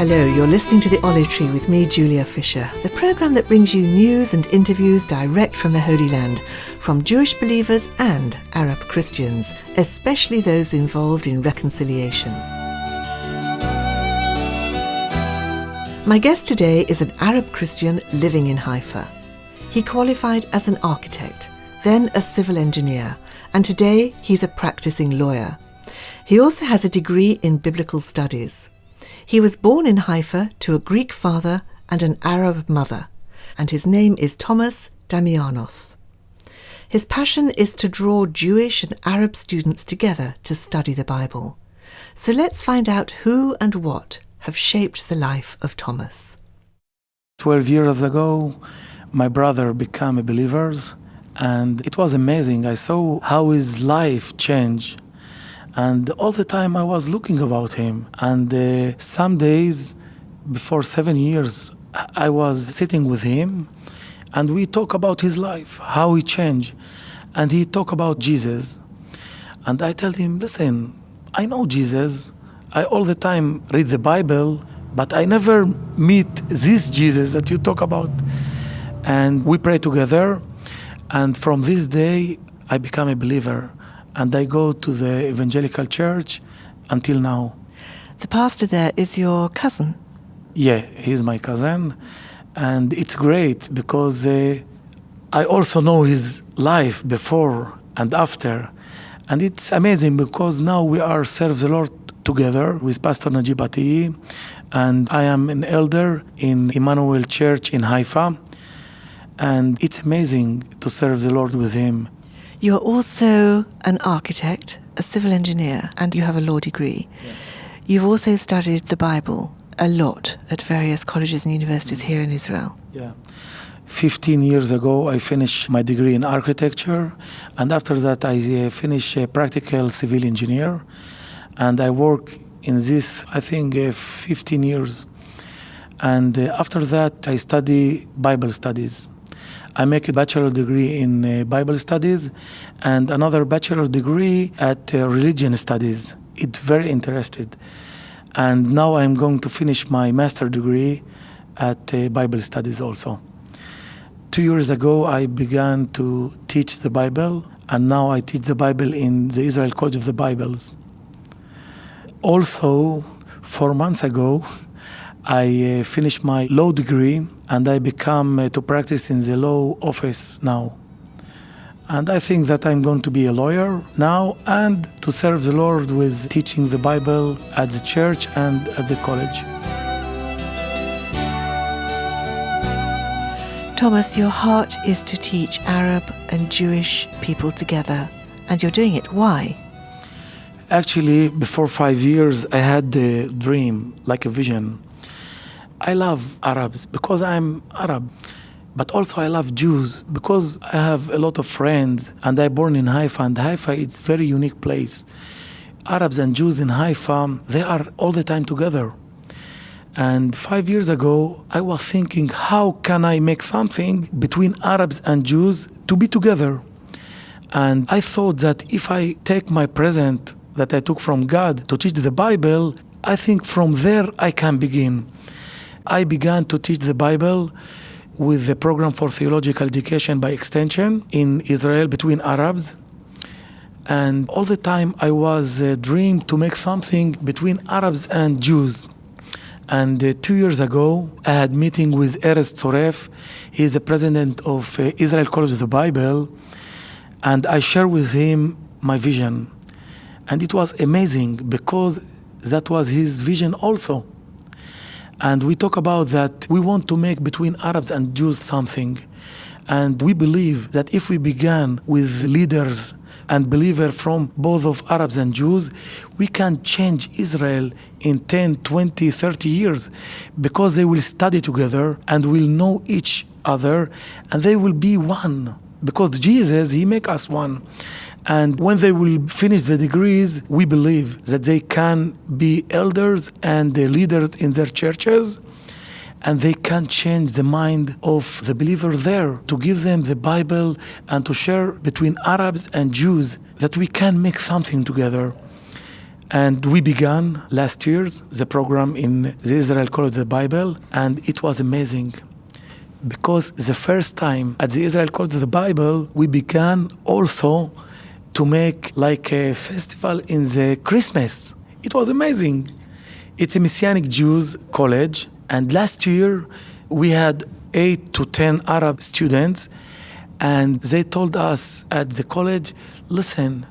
Hello, you're listening to The Olive Tree with me, Julia Fisher, the programme that brings you news and interviews direct from the Holy Land, from Jewish believers and Arab Christians, especially those involved in reconciliation. My guest today is an Arab Christian living in Haifa. He qualified as an architect, then a civil engineer, and today he's a practising lawyer. He also has a degree in biblical studies. He was born in Haifa to a Greek father and an Arab mother, and his name is Thomas Damianos. His passion is to draw Jewish and Arab students together to study the Bible. So let's find out who and what have shaped the life of Thomas. 12 years ago, my brother became a believer, and it was amazing. I saw how his life changed. And all the time I was looking about him. And some days, before 7 years, I was sitting with him and we talk about his life, how he changed. And he talk about Jesus. And I tell him, listen, I know Jesus. I all the time read the Bible, but I never meet this Jesus that you talk about. And we pray together. And from this day, I become a believer. And I go to the evangelical church until now. The pastor there is your cousin? Yeah, he's my cousin. And it's great because I also know his life before and after. And it's amazing because now we are serve the Lord together with Pastor Najib Atiyi. And I am an elder in Emmanuel Church in Haifa. And it's amazing to serve the Lord with him. You're also an architect, a civil engineer, and you have a law degree. Yeah. You've also studied the Bible a lot at various colleges and universities here in Israel. Yeah. 15 years ago, I finished my degree in architecture, and after that, I finished a practical civil engineer, and I work in this, I think, 15 years. And after that, I study Bible studies. I make a bachelor degree in Bible studies and another bachelor degree at religion studies. It's very interested. And now I'm going to finish my master degree at Bible studies also. 2 years ago, I began to teach the Bible, and now I teach the Bible in the Israel College of the Bibles. Also, 4 months ago, I finished my law degree and I become to practice in the law office now. And I think that I'm going to be a lawyer now and to serve the Lord with teaching the Bible at the church and at the college. Thomas, your heart is to teach Arab and Jewish people together, and you're doing it. Why? Actually, before 5 years, I had the dream, like a vision. I love Arabs because I'm Arab, but also I love Jews because I have a lot of friends and I born in Haifa, and Haifa is a very unique place. Arabs and Jews in Haifa, they are all the time together. And 5 years ago, I was thinking, how can I make something between Arabs and Jews to be together? And I thought that if I take my present that I took from God to teach the Bible, I think from there I can begin. I began to teach the Bible with the program for theological education by extension in Israel between Arabs. And all the time I was dreamed to make something between Arabs and Jews. And 2 years ago, I had a meeting with Erez Tzoref. He is the president of Israel College of the Bible. And I shared with him my vision. And it was amazing because that was his vision also. And we talk about that we want to make between Arabs and Jews something. And we believe that if we began with leaders and believers from both of Arabs and Jews, we can change Israel in 10, 20, 30 years because they will study together and will know each other and they will be one. Because Jesus, he make us one. And when they will finish the degrees, we believe that they can be elders and the leaders in their churches, and they can change the mind of the believer there to give them the Bible and to share between Arabs and Jews that we can make something together. And we began last year the program in the Israel College of the Bible, and it was amazing. Because the first time at the Israel College of the Bible, we began also to make like a festival in the Christmas. It was amazing. It's a Messianic Jews college, and last year we had 8 to 10 Arab students, and they told us at the college, listen,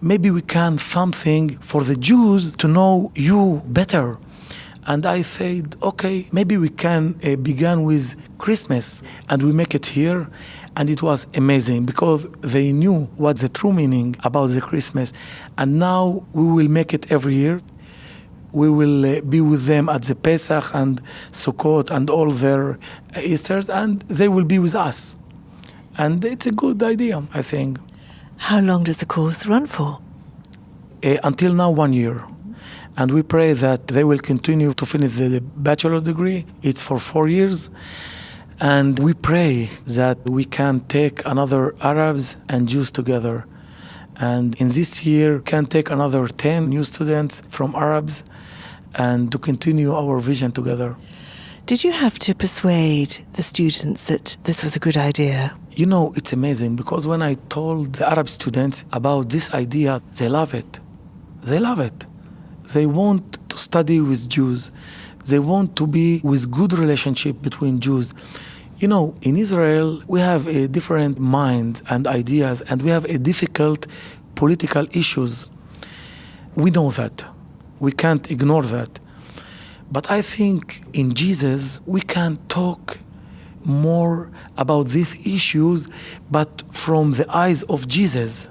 maybe we can something for the Jews to know you better. And I said, okay, maybe we can begin with Christmas, and we make it here. And it was amazing because they knew what's the true meaning about the Christmas. And now we will make it every year. We will be with them at the Pesach and Sukkot and all their Easters, and they will be with us. And it's a good idea, I think. How long does the course run for? Until now, 1 year. And we pray that they will continue to finish the bachelor degree. It's for 4 years. And we pray that we can take another Arabs and Jews together. And in this year, can take another 10 new students from Arabs and to continue our vision together. Did you have to persuade the students that this was a good idea? You know, it's amazing because when I told the Arab students about this idea, they love it. They love it. They want to study with Jews. They want to be with good relationship between Jews. You know, in Israel, we have a different mind and ideas, and we have a difficult political issues. We know that. We can't ignore that. But I think in Jesus, we can talk more about these issues, but from the eyes of Jesus.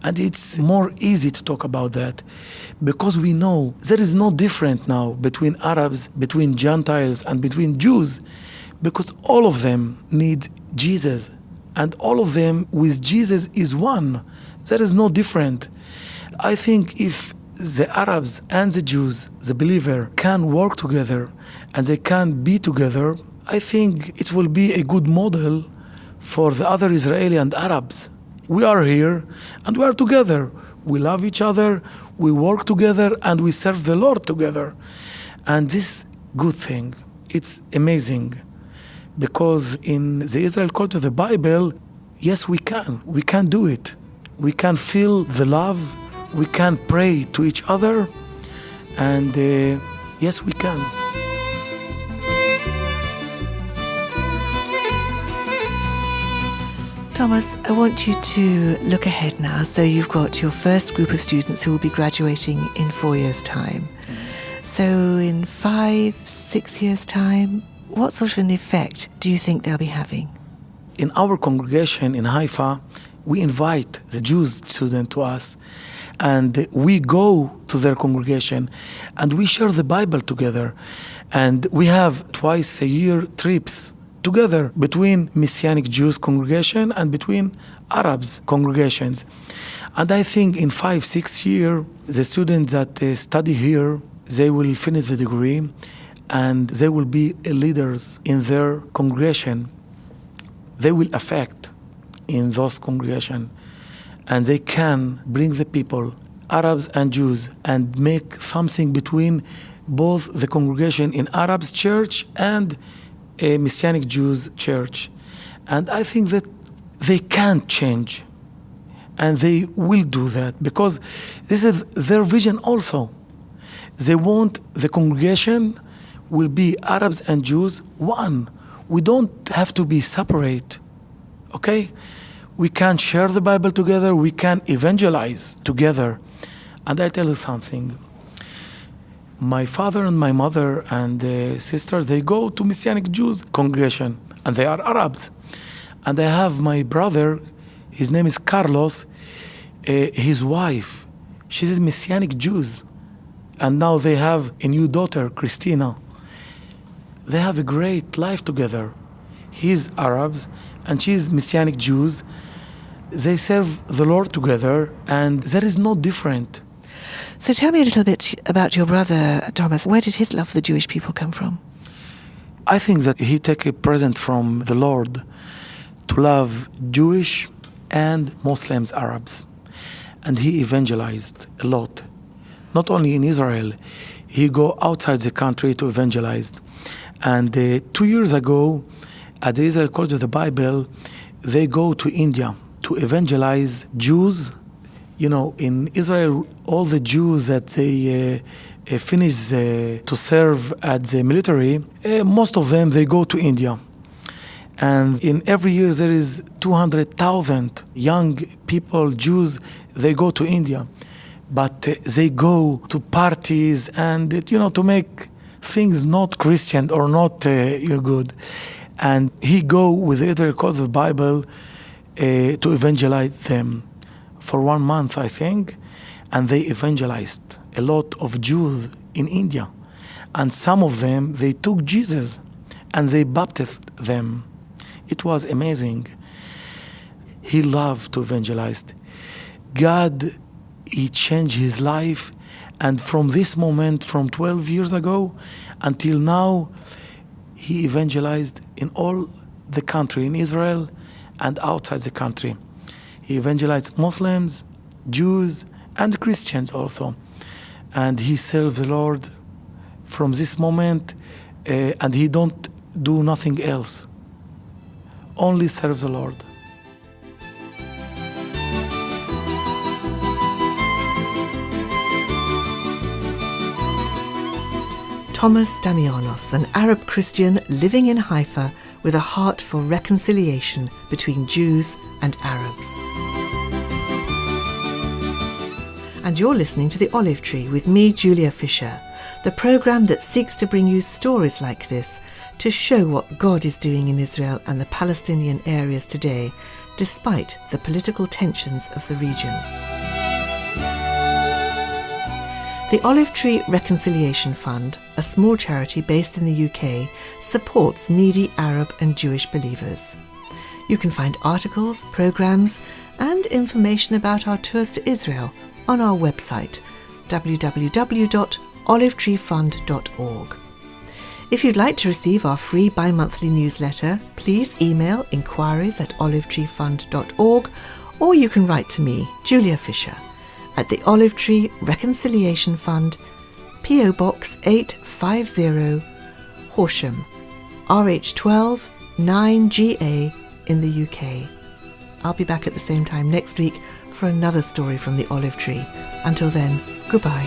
And it's more easy to talk about that because we know there is no difference now between Arabs, between Gentiles, and between Jews, because all of them need Jesus, and all of them with Jesus is one. There is no difference. I think if the Arabs and the Jews, the believer, can work together and they can be together, I think it will be a good model for the other Israeli and Arabs. We are here and we are together. We love each other, we work together, and we serve the Lord together. And this good thing, it's amazing. Because in the Israel College of the Bible, yes, we can do it. We can feel the love, we can pray to each other, and yes, we can. Thomas, I want you to look ahead now. So you've got your first group of students who will be graduating in 4 years' time. So in 5-6 years' time, what sort of an effect do you think they'll be having? In our congregation in Haifa, we invite the Jews students to us, and we go to their congregation and we share the Bible together. And we have twice a year trips together between Messianic Jews congregation and between Arabs congregations. And I think in 5-6 years, the students that study here, they will finish the degree and they will be leaders in their congregation. They will affect in those congregations, and they can bring the people, Arabs and Jews, and make something between both the congregation in Arabs church and a Messianic Jews church. And I think that they can change, and they will do that because this is their vision also. They want the congregation will be Arabs and Jews one. We don't have to be separate, okay? We can share the Bible together, we can evangelize together. And I tell you something. My father and my mother and sisters, they go to Messianic Jews congregation, and they are Arabs. And I have my brother, his name is Carlos, his wife, she's a Messianic Jews. And now they have a new daughter, Christina. They have a great life together. He's Arabs and she's Messianic Jews. They serve the Lord together, and there is no different. So tell me a little bit about your brother, Thomas. Where did his love for the Jewish people come from? I think that he took a present from the Lord to love Jewish and Muslims, Arabs. And he evangelized a lot. not only in Israel, he go outside the country to evangelize. And 2 years ago, at the Israel College of the Bible, they go to India to evangelize Jews. You know, in Israel, all the Jews that they finish to serve at the military, most of them, they go to India. And in every year, there is 200,000 young people, Jews, they go to India. But they go to parties and, to make things not Christian or not good. And he go with the Israel College of the Bible to evangelize them for 1 month, I think. And they evangelized a lot of Jews in India. And some of them, they took Jesus and they baptized them. It was amazing. He loved to evangelize. God, he changed his life. And from this moment, from 12 years ago until now, he evangelized in all the country, in Israel and outside the country. He evangelized Muslims, Jews, and Christians also. And he served the Lord from this moment, and he don't do nothing else. Only serve the Lord. Thomas Damianos, an Arab Christian living in Haifa with a heart for reconciliation between Jews and Arabs. And you're listening to The Olive Tree with me, Julia Fisher, the programme that seeks to bring you stories like this to show what God is doing in Israel and the Palestinian areas today, despite the political tensions of the region. The Olive Tree Reconciliation Fund, a small charity based in the UK, supports needy Arab and Jewish believers. You can find articles, programmes and information about our tours to Israel on our website www.olivetreefund.org. If you'd like to receive our free bi-monthly newsletter, please email inquiries@olivetreefund.org, or you can write to me, Julia Fisher, at the Olive Tree Reconciliation Fund, PO Box 850, Horsham, RH12 9GA in the UK. I'll be back at the same time next week for another story from the Olive Tree. Until then, goodbye.